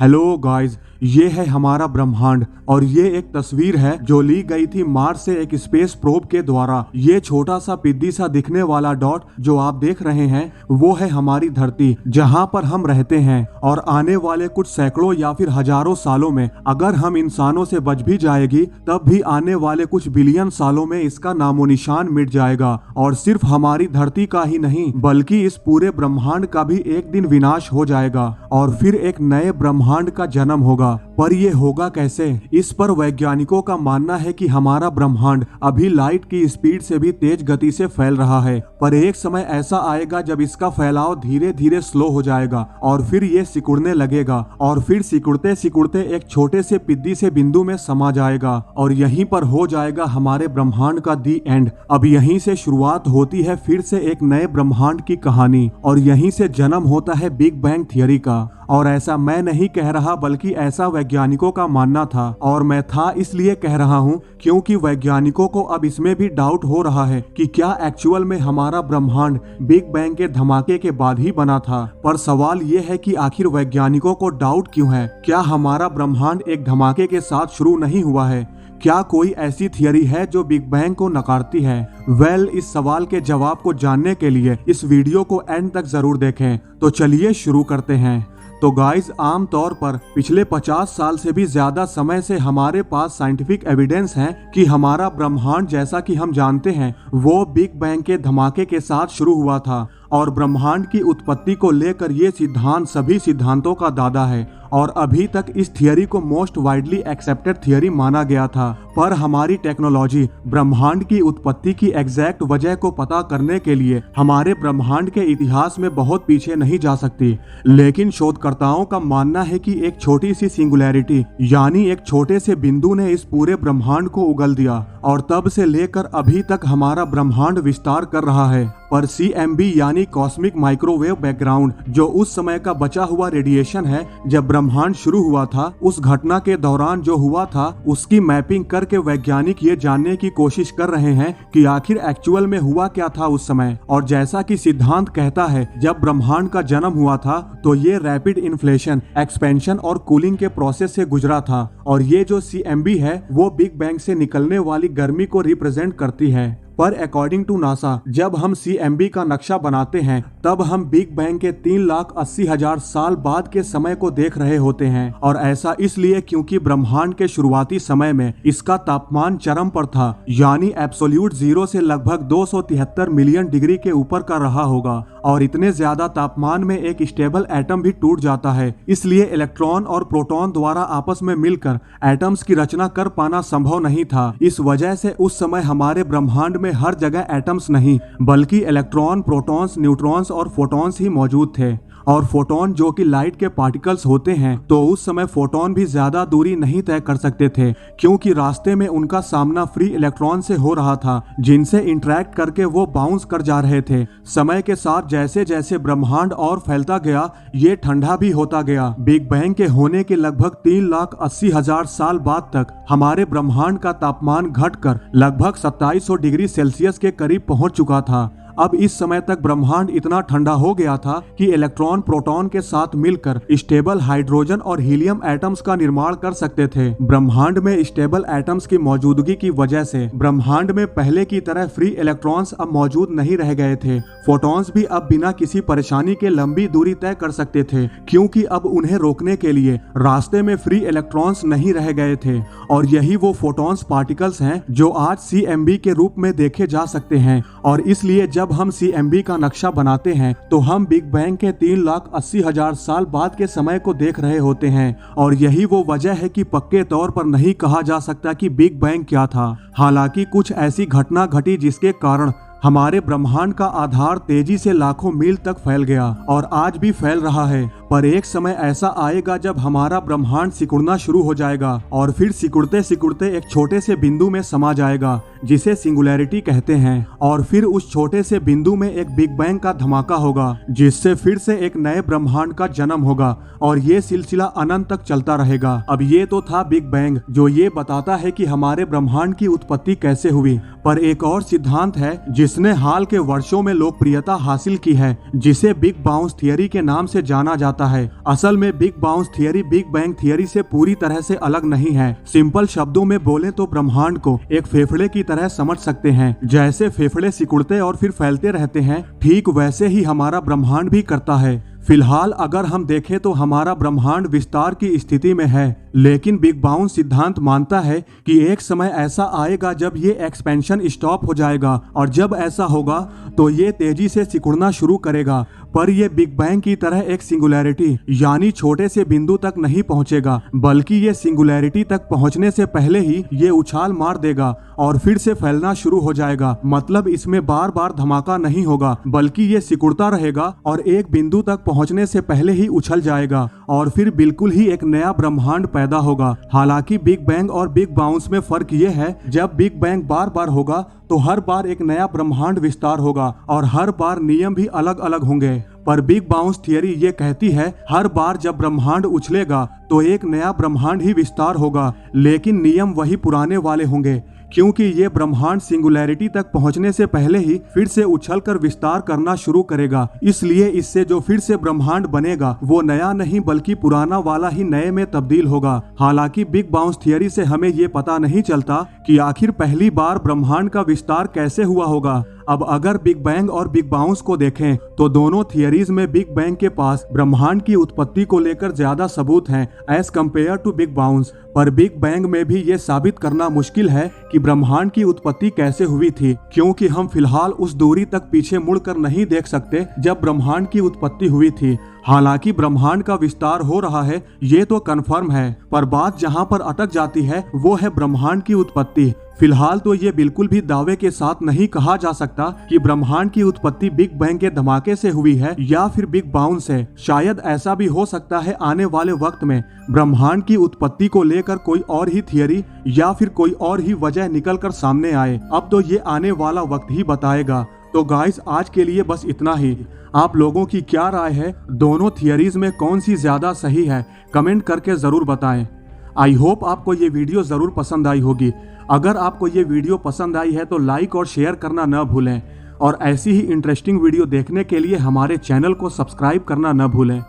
Hello guys, ये है हमारा ब्रह्मांड और ये एक तस्वीर है जो ली गई थी मार्स से एक स्पेस प्रोब के द्वारा। ये छोटा सा पिद्दी सा दिखने वाला डॉट जो आप देख रहे हैं वो है हमारी धरती, जहाँ पर हम रहते हैं। और आने वाले कुछ सैकड़ों या फिर हजारों सालों में अगर हम इंसानों से बच भी जाएगी, तब भी आने वाले कुछ बिलियन सालों में इसका नामो निशान मिट जाएगा। और सिर्फ हमारी धरती का ही नहीं बल्कि इस पूरे ब्रह्मांड का भी एक दिन विनाश हो जाएगा और फिर एक नए ब्रह्मांड का जन्म होगा। पर ये होगा कैसे? इस पर वैज्ञानिकों का मानना है कि हमारा ब्रह्मांड अभी लाइट की स्पीड से भी तेज गति से फैल रहा है, पर एक समय ऐसा आएगा जब इसका फैलाव धीरे धीरे स्लो हो जाएगा और फिर ये सिकुड़ने लगेगा और फिर सिकुड़ते सिकुड़ते एक छोटे से पिद्दी से बिंदु में समा जाएगा और यहीं पर हो जाएगा हमारे ब्रह्मांड का दी एंड। अब यहीं से शुरुआत होती है फिर से एक नए ब्रह्मांड की कहानी और यहीं से जन्म होता है बिग बैंग थियरी का। और ऐसा मैं नहीं कह रहा बल्कि ऐसा वैज्ञानिकों का मानना था, और मैं था इसलिए कह रहा हूँ क्योंकि वैज्ञानिकों को अब इसमें भी डाउट हो रहा है कि क्या एक्चुअल में हमारा ब्रह्मांड बिग बैंग के धमाके के बाद ही बना था। पर सवाल ये है कि आखिर वैज्ञानिकों को डाउट क्यों है? क्या हमारा ब्रह्मांड एक धमाके के साथ शुरू नहीं हुआ है? क्या कोई ऐसी थियरी है जो बिग बैंग को नकारती है? इस सवाल के जवाब को जानने के लिए इस वीडियो को एंड तक जरूर देखें। तो चलिए शुरू करते हैं। तो गाइस, आमतौर पर पिछले 50 साल से भी ज्यादा समय से हमारे पास साइंटिफिक एविडेंस है कि हमारा ब्रह्मांड जैसा कि हम जानते हैं वो बिग बैंग के धमाके के साथ शुरू हुआ था। और ब्रह्मांड की उत्पत्ति को लेकर ये सिद्धांत सभी सिद्धांतों का दादा है और अभी तक इस थियरी को मोस्ट वाइडली एक्सेप्टेड थियरी माना गया था। पर हमारी टेक्नोलॉजी ब्रह्मांड की उत्पत्ति की एग्जैक्ट वजह को पता करने के लिए हमारे ब्रह्मांड के इतिहास में बहुत पीछे नहीं जा सकती। लेकिन शोधकर्ताओं का मानना है कि एक छोटी सी सिंगुलैरिटी यानी एक छोटे से बिंदु ने इस पूरे ब्रह्मांड को उगल दिया और तब से लेकर अभी तक हमारा ब्रह्मांड विस्तार कर रहा है। पर CMB यानी कॉस्मिक माइक्रोवेव बैकग्राउंड जो उस समय का बचा हुआ रेडिएशन है जब ब्रह्मांड शुरू हुआ था, उस घटना के दौरान जो हुआ था उसकी मैपिंग करके वैज्ञानिक ये जानने की कोशिश कर रहे हैं कि आखिर एक्चुअल में हुआ क्या था उस समय। और जैसा कि सिद्धांत कहता है, जब ब्रह्मांड का जन्म हुआ था तो ये रैपिड इन्फ्लेशन, एक्सपेंशन और कूलिंग के प्रोसेस से गुजरा था। और ये जो CMB है वो बिग बैंग से निकलने वाली गर्मी को रिप्रेजेंट करती है। पर अकॉर्डिंग टू नासा, जब हम CMB का नक्शा बनाते हैं तब हम बिग बैंग के 3,80,000 साल बाद के समय को देख रहे होते हैं। और ऐसा इसलिए क्योंकि ब्रह्मांड के शुरुआती समय में इसका तापमान चरम पर था, यानी एब्सोल्यूट जीरो से लगभग 273 मिलियन डिग्री के ऊपर का रहा होगा। और इतने ज्यादा तापमान में एक स्टेबल एटम भी टूट जाता है, इसलिए इलेक्ट्रॉन और प्रोटॉन द्वारा आपस में मिलकर एटम्स की रचना कर पाना संभव नहीं था। इस वजह से उस समय हमारे ब्रह्मांड में हर जगह एटम्स नहीं बल्कि इलेक्ट्रॉन, प्रोटॉन्स, न्यूट्रॉन्स और फोटॉन्स ही मौजूद थे। और फोटोन जो कि लाइट के पार्टिकल्स होते हैं, तो उस समय फोटोन भी ज्यादा दूरी नहीं तय कर सकते थे क्योंकि रास्ते में उनका सामना फ्री इलेक्ट्रॉन से हो रहा था जिनसे इंटरेक्ट करके वो बाउंस कर जा रहे थे। समय के साथ जैसे जैसे ब्रह्मांड और फैलता गया, ये ठंडा भी होता गया। बिग बैंग के होने के लगभग 3,80,000 साल बाद तक हमारे ब्रह्मांड का तापमान घटकर लगभग 2700 डिग्री सेल्सियस के करीब पहुंच चुका था। अब इस समय तक ब्रह्मांड इतना ठंडा हो गया था कि इलेक्ट्रॉन प्रोटॉन के साथ मिलकर स्टेबल हाइड्रोजन और हीलियम एटम्स का निर्माण कर सकते थे। ब्रह्मांड में स्टेबल एटम्स की मौजूदगी की वजह से ब्रह्मांड में पहले की तरह फ्री इलेक्ट्रॉन्स अब मौजूद नहीं रह गए थे। फोटॉन्स भी अब बिना किसी परेशानी के लंबी दूरी तय कर सकते थे क्योंकि अब उन्हें रोकने के लिए रास्ते में फ्री इलेक्ट्रॉन्स नहीं रह गए थे। और यही वो फोटॉन्स पार्टिकल्स हैं जो आज CMB के रूप में देखे जा सकते हैं। और इसलिए जब हम CMB का नक्शा बनाते हैं तो हम बिग बैंग के 3,80,000 साल बाद के समय को देख रहे होते हैं। और यही वो वजह है कि पक्के तौर पर नहीं कहा जा सकता कि बिग बैंग क्या था। हालांकि कुछ ऐसी घटना घटी जिसके कारण हमारे ब्रह्मांड का आधार तेजी से लाखों मील तक फैल गया और आज भी फैल रहा है। पर एक समय ऐसा आएगा जब हमारा ब्रह्मांड सिकुड़ना शुरू हो जाएगा और फिर सिकुड़ते सिकुड़ते एक छोटे से बिंदु में समा जाएगा जिसे सिंगुलैरिटी कहते हैं, और फिर उस छोटे से बिंदु में एक बिग बैंग का धमाका होगा, जिससे फिर से एक नए ब्रह्मांड का जन्म होगा और ये सिलसिला अनंत तक चलता रहेगा। अब ये तो था बिग बैंग, जो ये बताता है कि हमारे ब्रह्मांड की उत्पत्ति कैसे हुई, पर एक और सिद्धांत है जिसने हाल के वर्षों में लोकप्रियता हासिल की है, जिसे बिग बाउंस थियरी के नाम से जाना जाता है। असल में big bounce theory big bang theory से पूरी तरह से अलग नहीं है। सिंपल शब्दों में बोले तो ब्रह्मांड को एक फेफड़े की तरह समझ सकते हैं। जैसे फेफड़े सिकुड़ते और फिर फैलते रहते हैं, ठीक वैसे ही हमारा ब्रह्मांड भी करता है। फिलहाल अगर हम देखें तो हमारा ब्रह्मांड विस्तार की स्थिति में है, लेकिन बिग बाउंस सिद्धांत मानता है कि एक समय ऐसा आएगा जब ये एक्सपेंशन स्टॉप हो जाएगा, और जब ऐसा होगा तो ये तेजी से सिकुड़ना शुरू करेगा। पर ये बिग बैंग की तरह एक सिंगुलैरिटी यानी छोटे से बिंदु तक नहीं पहुंचेगा, बल्कि ये सिंगुलैरिटी तक पहुंचने से पहले ही ये उछाल मार देगा और फिर से फैलना शुरू हो जाएगा। मतलब इसमें बार बार धमाका नहीं होगा, बल्कि ये सिकुड़ता रहेगा और एक बिंदु तक पहुंचने से पहले ही उछल जाएगा और फिर बिल्कुल ही एक नया ब्रह्मांड पैदा होगा। हालांकि बिग बैंग और बिग बाउंस में फर्क ये है, जब बिग बैंग बार बार होगा तो हर बार एक नया ब्रह्मांड विस्तार होगा और हर बार नियम भी अलग अलग होंगे। पर बिग बाउंस थियरी ये कहती है हर बार जब ब्रह्मांड उछलेगा तो एक नया ब्रह्मांड ही विस्तार होगा, लेकिन नियम वही पुराने वाले होंगे, क्योंकि ये ब्रह्मांड सिंगुलैरिटी तक पहुंचने से पहले ही फिर से उछलकर विस्तार करना शुरू करेगा। इसलिए इससे जो फिर से ब्रह्मांड बनेगा वो नया नहीं बल्कि पुराना वाला ही नए में तब्दील होगा। हालांकि बिग बाउंस थियरी से हमें ये पता नहीं चलता कि आखिर पहली बार ब्रह्मांड का विस्तार कैसे हुआ होगा। अब अगर बिग बैंग और बिग बाउंस को देखें तो दोनों थियरीज में बिग बैंग के पास ब्रह्मांड की उत्पत्ति को लेकर ज्यादा सबूत हैं as compare to big bounce. पर बिग बैंग में भी ये साबित करना मुश्किल है कि ब्रह्मांड की उत्पत्ति कैसे हुई थी, क्योंकि हम फिलहाल उस दूरी तक पीछे मुड़कर नहीं देख सकते जब ब्रह्मांड की उत्पत्ति हुई थी। हालांकि ब्रह्मांड का विस्तार हो रहा है ये तो कन्फर्म है, पर बात जहां पर अटक जाती है वो है ब्रह्मांड की उत्पत्ति। फिलहाल तो ये बिल्कुल भी दावे के साथ नहीं कहा जा सकता कि ब्रह्मांड की उत्पत्ति बिग बैंग के धमाके से हुई है या फिर बिग बाउंस से। शायद ऐसा भी हो सकता है आने वाले वक्त में ब्रह्मांड की उत्पत्ति को लेकर कोई और ही थियरी या फिर कोई और ही वजह निकल कर सामने आए। अब तो ये आने वाला वक्त ही बताएगा। तो गाइस, आज के लिए बस इतना ही। आप लोगों की क्या राय है, दोनों थियरीज में कौन सी ज्यादा सही है, कमेंट करके जरूर बताएं। आई होप आपको ये वीडियो जरूर पसंद आई होगी। अगर आपको ये वीडियो पसंद आई है तो लाइक और शेयर करना न भूलें, और ऐसी ही इंटरेस्टिंग वीडियो देखने के लिए हमारे चैनल को सब्सक्राइब करना न भूलें।